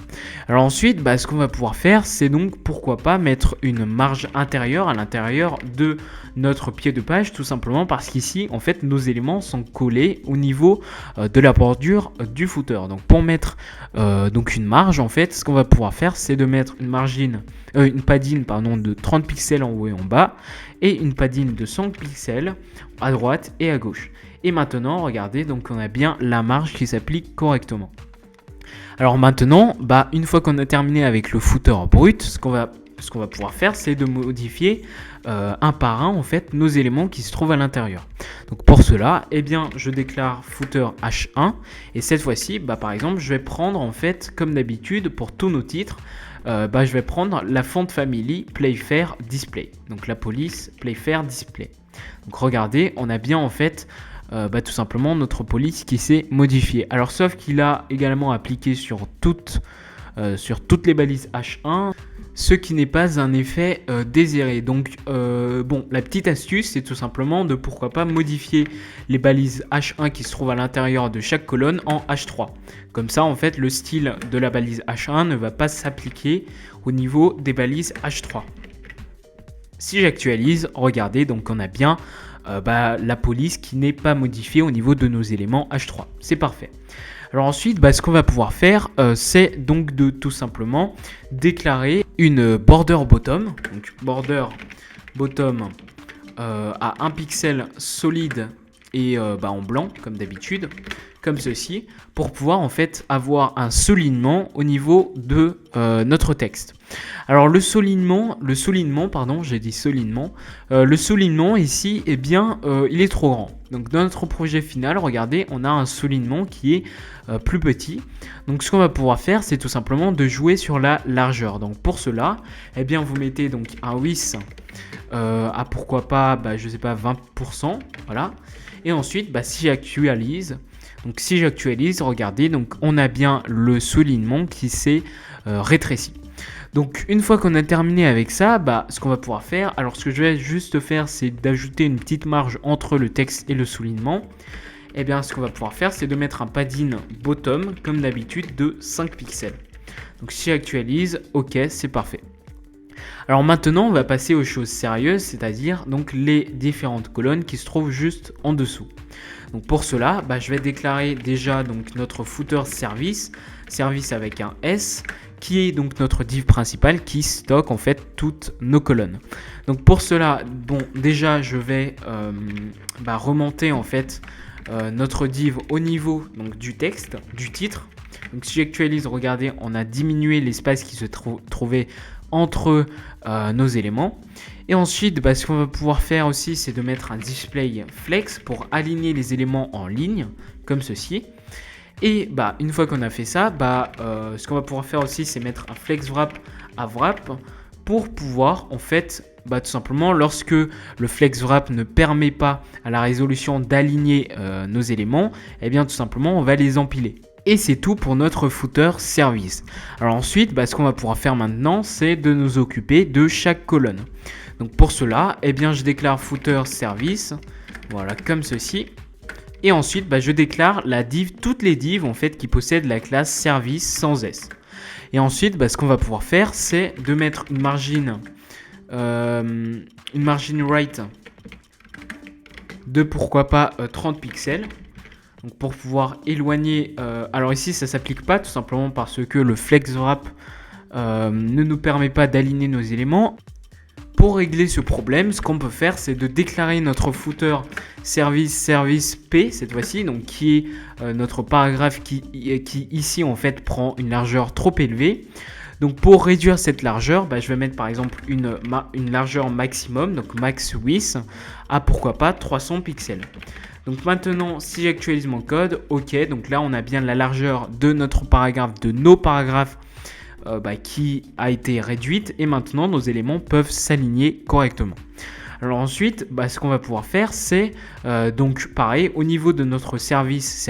Alors ensuite, ce qu'on va pouvoir faire, c'est donc pourquoi pas mettre une marge intérieure à l'intérieur de notre pied de page, tout simplement parce qu'ici, en fait, nos éléments sont collés au niveau de la bordure du footer. Donc pour mettre donc une marge, en fait, ce qu'on va pouvoir faire, c'est de mettre une padding de 30 pixels en haut et en bas, et une padding de 100 pixels à droite et à gauche. Et maintenant, regardez, donc on a bien la marge qui s'applique correctement. Alors maintenant, une fois qu'on a terminé avec le footer brut, ce qu'on va pouvoir faire, c'est de modifier un par un en fait nos éléments qui se trouvent à l'intérieur. Donc pour cela, je déclare footer h1 et cette fois-ci, par exemple, je vais prendre en fait comme d'habitude pour tous nos titres, je vais prendre la font family Playfair Display. Donc la police Playfair Display. Donc regardez, on a bien en fait tout simplement notre police qui s'est modifiée. Alors sauf qu'il a également appliqué sur toutes les balises H1, ce qui n'est pas un effet désiré. Donc la petite astuce, c'est tout simplement de pourquoi pas modifier les balises H1 qui se trouvent à l'intérieur de chaque colonne en H3. Comme ça, en fait, le style de la balise H1 ne va pas s'appliquer au niveau des balises H3. Si j'actualise, regardez, donc on a bien la police qui n'est pas modifiée au niveau de nos éléments H3. C'est parfait. Alors ensuite, ce qu'on va pouvoir faire, c'est donc de tout simplement déclarer une border bottom. Donc border bottom à 1 pixel solide et en blanc comme d'habitude, comme ceci, pour pouvoir en fait avoir un soulignement au niveau de notre texte. Alors le soulignement ici, il est trop grand. Donc dans notre projet final, regardez, on a un soulignement qui est plus petit. Donc ce qu'on va pouvoir faire, c'est tout simplement de jouer sur la largeur. Donc pour cela, vous mettez donc un width à pourquoi pas, je sais pas, 20%, voilà. Et ensuite, si j'actualise, regardez, donc on a bien le soulignement qui s'est rétréci. Donc une fois qu'on a terminé avec ça, ce qu'on va pouvoir faire, alors ce que je vais juste faire, c'est d'ajouter une petite marge entre le texte et le soulignement. Ce qu'on va pouvoir faire, c'est de mettre un padding bottom, comme d'habitude, de 5 pixels. Donc si j'actualise, ok, c'est parfait. Alors maintenant, on va passer aux choses sérieuses, c'est-à-dire donc les différentes colonnes qui se trouvent juste en dessous. Donc pour cela, je vais déclarer déjà donc notre footer service avec un S, qui est donc notre div principal qui stocke en fait toutes nos colonnes. Donc pour cela, déjà je vais remonter en fait notre div au niveau donc du texte, du titre. Donc si j'actualise, regardez, on a diminué l'espace qui se trouvait entre nos éléments. Et ensuite, ce qu'on va pouvoir faire aussi, c'est de mettre un display flex pour aligner les éléments en ligne, comme ceci. Et une fois qu'on a fait ça, ce qu'on va pouvoir faire aussi, c'est mettre un flex wrap à wrap pour pouvoir en fait, tout simplement, lorsque le flex wrap ne permet pas à la résolution d'aligner nos éléments, tout simplement, on va les empiler. Et c'est tout pour notre footer service. Alors ensuite, ce qu'on va pouvoir faire maintenant, c'est de nous occuper de chaque colonne. Donc pour cela, je déclare footer service, voilà, comme ceci. Et ensuite, je déclare la div, toutes les divs en fait qui possèdent la classe service sans S. Et ensuite, ce qu'on va pouvoir faire, c'est de mettre une margin right de pourquoi pas 30 pixels. Donc pour pouvoir éloigner, alors ici ça s'applique pas tout simplement parce que le flex wrap ne nous permet pas d'aligner nos éléments. Pour régler ce problème, ce qu'on peut faire, c'est de déclarer notre footer service P cette fois-ci, donc qui est notre paragraphe qui ici en fait prend une largeur trop élevée. Donc pour réduire cette largeur, je vais mettre par exemple une largeur maximum, donc max width, à pourquoi pas 300 pixels. Donc maintenant, si j'actualise mon code, ok, donc là on a bien la largeur de notre paragraphe, de nos paragraphes qui a été réduite et maintenant nos éléments peuvent s'aligner correctement. Alors ensuite, ce qu'on va pouvoir faire, c'est donc pareil, au niveau de notre service,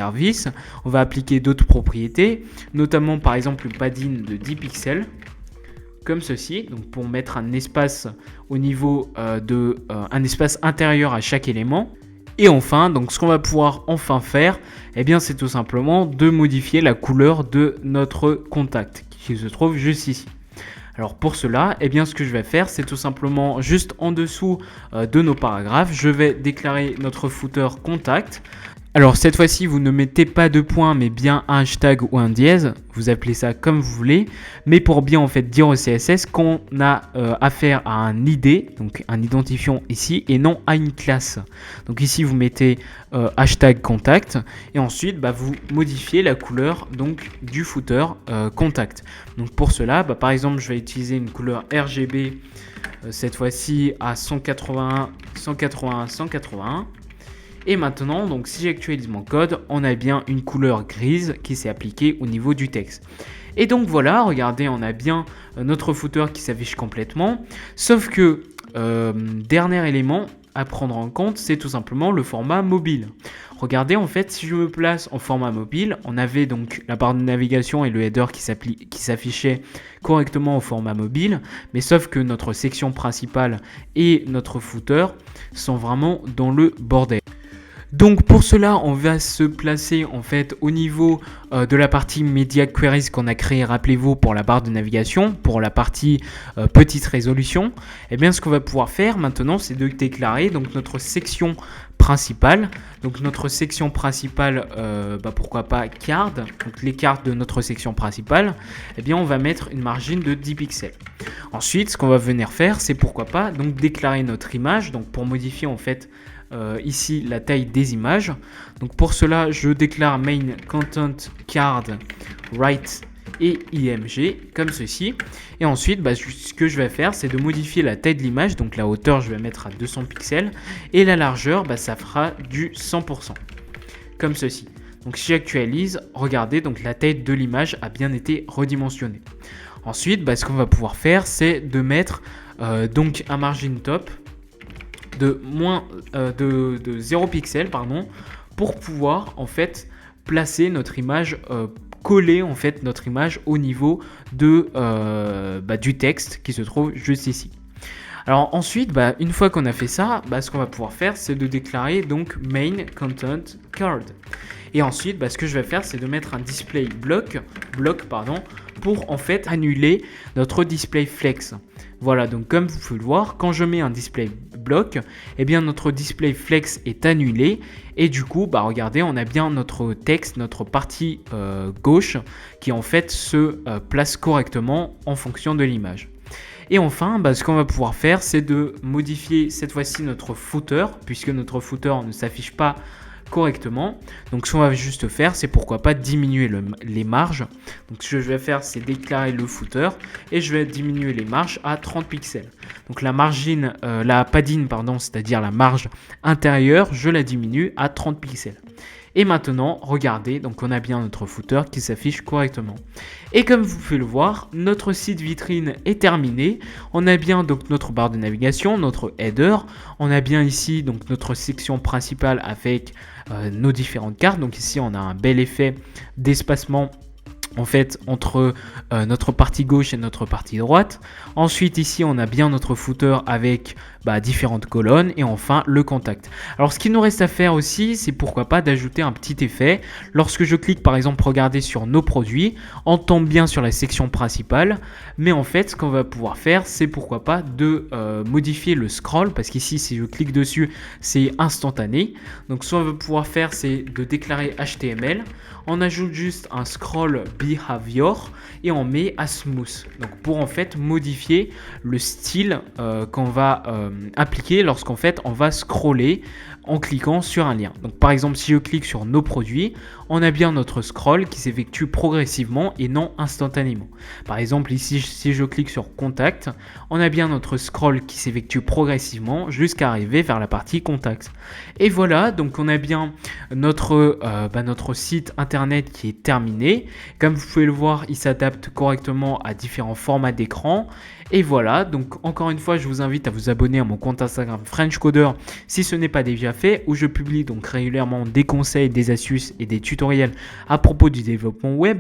on va appliquer d'autres propriétés, notamment par exemple le padding de 10 pixels, comme ceci, donc pour mettre un espace au niveau un espace intérieur à chaque élément. Et enfin, donc ce qu'on va pouvoir enfin faire, c'est tout simplement de modifier la couleur de notre contact qui se trouve juste ici. Alors pour cela, ce que je vais faire, c'est tout simplement juste en dessous de nos paragraphes, je vais déclarer notre footer contact. Alors cette fois-ci, vous ne mettez pas de point, mais bien un hashtag ou un dièse. Vous appelez ça comme vous voulez. Mais pour bien en fait dire au CSS qu'on a affaire à un ID, donc un identifiant ici, et non à une classe. Donc ici, vous mettez hashtag contact. Et ensuite, vous modifiez la couleur donc, du footer contact. Donc pour cela, par exemple, je vais utiliser une couleur RGB, cette fois-ci à 181, 181, 181. Et maintenant, donc si j'actualise mon code, on a bien une couleur grise qui s'est appliquée au niveau du texte. Et donc voilà, regardez, on a bien notre footer qui s'affiche complètement. Sauf que, dernier élément à prendre en compte, c'est tout simplement le format mobile. Regardez, en fait, si je me place en format mobile, on avait donc la barre de navigation et le header qui s'affichait correctement au format mobile, mais sauf que notre section principale et notre footer sont vraiment dans le bordel. Donc pour cela, on va se placer en fait au niveau de la partie Media Queries qu'on a créé, rappelez-vous, pour la barre de navigation, pour la partie petite résolution. Et bien ce qu'on va pouvoir faire maintenant, c'est de déclarer donc notre section principale. Donc notre section principale, pourquoi pas card, donc les cartes de notre section principale, eh bien on va mettre une margine de 10 pixels. Ensuite, ce qu'on va venir faire, c'est pourquoi pas donc déclarer notre image, donc pour modifier en fait ici la taille des images. Donc pour cela, je déclare main content card right et img comme ceci. Et ensuite, ce que je vais faire, c'est de modifier la taille de l'image. Donc la hauteur, je vais mettre à 200 pixels et la largeur, ça fera du 100% comme ceci. Donc si j'actualise, regardez, donc la taille de l'image a bien été redimensionnée. Ensuite, ce qu'on va pouvoir faire, c'est de mettre donc un margin top de 0 pixels pour pouvoir en fait placer notre image, coller en fait notre image au niveau de, du texte qui se trouve juste ici. Alors ensuite, une fois qu'on a fait ça, ce qu'on va pouvoir faire, c'est de déclarer donc main content card. Et ensuite, ce que je vais faire, c'est de mettre un display block pour en fait annuler notre display flex. Voilà, donc comme vous pouvez le voir, quand je mets un display block, eh bien notre display flex est annulé et du coup, regardez, on a bien notre texte, notre partie gauche qui en fait se place correctement en fonction de l'image. Et enfin, ce qu'on va pouvoir faire, c'est de modifier cette fois-ci notre footer, puisque notre footer ne s'affiche pas correctement. Donc ce qu'on va juste faire, c'est pourquoi pas diminuer les marges. Donc ce que je vais faire, c'est déclarer le footer et je vais diminuer les marges à 30 pixels. Donc la margine, la padding, c'est-à-dire la marge intérieure, je la diminue à 30 pixels. Et maintenant, regardez, donc on a bien notre footer qui s'affiche correctement. Et comme vous pouvez le voir, notre site vitrine est terminé. On a bien donc notre barre de navigation, notre header. On a bien ici donc notre section principale avec nos différentes cartes. Donc ici, on a un bel effet d'espacement en fait entre notre partie gauche et notre partie droite. Ensuite ici on a bien notre footer avec différentes colonnes et enfin le contact. Alors ce qu'il nous reste à faire aussi, c'est pourquoi pas d'ajouter un petit effet. Lorsque je clique par exemple, regardez sur nos produits, on tombe bien sur la section principale, mais en fait ce qu'on va pouvoir faire, c'est pourquoi pas de modifier le scroll, parce qu'ici si je clique dessus c'est instantané. Donc ce qu'on va pouvoir faire, c'est de déclarer HTML, on ajoute juste un scroll behavior et on met à smooth, donc pour en fait modifier le style qu'on va appliquer lorsqu'en fait on va scroller en cliquant sur un lien. Donc par exemple, si je clique sur nos produits, on a bien notre scroll qui s'effectue progressivement et non instantanément. Par exemple ici, si je clique sur contact, on a bien notre scroll qui s'effectue progressivement jusqu'à arriver vers la partie contact. Et voilà, donc on a bien notre site internet qui est terminé. Comme vous pouvez le voir, il s'adapte correctement à différents formats d'écran. Et voilà, donc encore une fois, je vous invite à vous abonner à mon compte Instagram French Coder si ce n'est pas déjà fait, où je publie donc régulièrement des conseils, des astuces et des tutoriels à propos du développement web.